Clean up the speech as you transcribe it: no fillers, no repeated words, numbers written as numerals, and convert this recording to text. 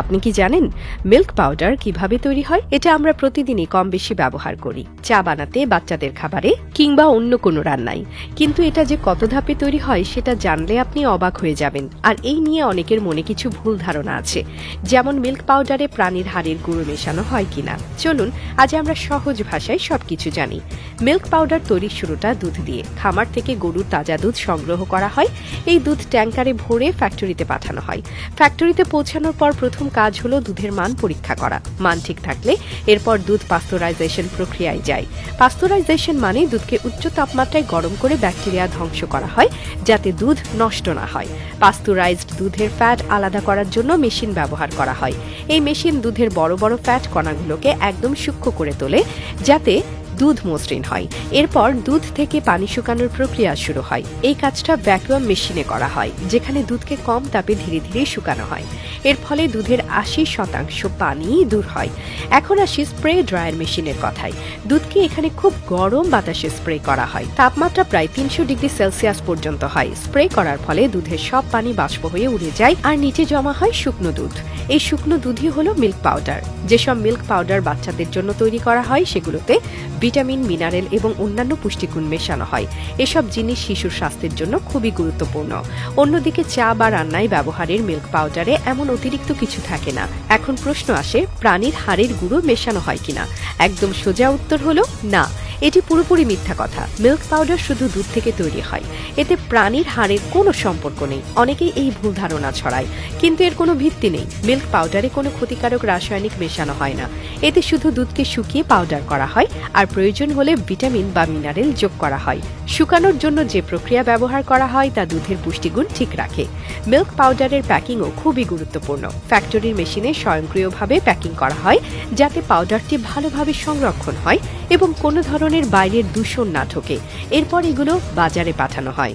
আপনি কি জানেন মিল্ক পাউডার কিভাবে তৈরি হয়? এটা আমরা প্রতিদিনই কম বেশি ব্যবহার করি, চা বানাতে, বাচ্চাদের খাবারে কিংবা অন্য কোনো রান্নায়। কিন্তু এটা যে কত ধাপে তৈরি হয় সেটা জানলে আপনি অবাক হয়ে যাবেন। আর এই নিয়ে অনেকের মনে কিছু ভুল ধারণা আছে, যেমন মিল্ক পাউডারে প্রাণীর হাড়ের গুঁড়ো মেশানো হয় কিনা। চলুন আজ আমরা সহজ ভাষায় সবকিছু জানি। মিল্ক পাউডার তৈরির শুরুটা দুধ দিয়ে। খামার থেকে গরুর তাজা দুধ সংগ্রহ করা হয়। এই দুধ ট্যাঙ্কারে ভরে ফ্যাক্টরিতে পাঠানো হয়। ফ্যাক্টরিতে পৌঁছানোর পর প্রথম কাজ হলো দুধের মান পরীক্ষা করা। মান ঠিক থাকলে এরপর দুধ পাস্তুরাইজেশন প্রক্রিয়ায় যায়। পাস্তুরাইজেশন মানে দুধকে উচ্চ তাপমাত্রায় গরম করে ব্যাকটেরিয়া ধ্বংস করা হয় যাতে দুধ নষ্ট না হয়। পাস্তুরাইজড দুধের ফ্যাট আলাদা করার জন্য মেশিন ব্যবহার করা হয়। এই মেশিন দুধের বড় বড় ফ্যাট কণাগুলোকে একদম সূক্ষ্ম করে তোলে যাতে দুধ মসৃণ হয়। এরপর দুধ থেকে পানি শুকানোর প্রক্রিয়া শুরু হয়। এই কাজটা ভ্যাকুয়াম মেশিনে করা হয়, যেখানে দুধকে কম তাপে ধীরে ধীরে শুকানো হয়। এর ফলে দুধের ৮০% পানি দূর হয়। এখন আসি স্প্রে ড্রায়ার মেশিনের কথায়। দুধকে এখানে খুব গরম বাতাসে স্প্রে করা হয়। তাপমাত্রা প্রায় ৩০০ ডিগ্রি সেলসিয়াস পর্যন্ত হয়। স্প্রে করার ফলে দুধের সব পানি বাষ্প হয়ে উড়ে যায় আর নিচে জমা হয় শুকনো দুধ। এই শুকনো দুধই হলো মিল্ক পাউডার। যেসব মিল্ক পাউডার বাচ্চাদের জন্য তৈরি করা হয় সেগুলোতে ভিটামিন, মিনারেল এবং অন্যান্য পুষ্টিগুণ মেশানো হয়। এসব জিনিস শিশুর স্বাস্থ্যের জন্য খুবই গুরুত্বপূর্ণ। অন্যদিকে চা বা রান্নায় ব্যবহারের মিল্ক পাউডারে এমন অতিরিক্ত কিছু থাকে না। এখন প্রশ্ন আসে, প্রাণীর হাড়ের গুঁড়ো মেশানো হয় কিনা? একদম সোজা উত্তর হলো না। এটি পুরোপুরি মিথ্যা কথা। মিল্ক পাউডার শুধু দুধ থেকে তৈরি হয়। এতে প্রাণীর হাড়ের কোনো সম্পর্ক নেই। অনেকেই এই ভুল ধারণা ছড়ায়, কিন্তু এর কোনো ভিত্তি নেই। মিল্ক পাউডারে কোনো ক্ষতিকারক রাসায়নিক মেশানো হয় না। এতে শুধু দুধকে শুকিয়ে পাউডার করা হয় আর প্রয়োজন হলে ভিটামিন বা মিনারেল যোগ করা হয়। শুকানোর জন্য যে প্রক্রিয়া ব্যবহার করা হয় তা দুধের পুষ্টিগুণ ঠিক রাখে। মিল্ক পাউডারের প্যাকিংও খুবই গুরুত্বপূর্ণ। ফ্যাক্টরির মেশিনে স্বয়ংক্রিয়ভাবে প্যাকিং করা হয় যাতে পাউডারটি ভালোভাবে সংরক্ষণ হয় এবং কোনো ধরনের বাইরের দূষণ না ঢোকে। এরপর এগুলো বাজারে পাঠানো হয়।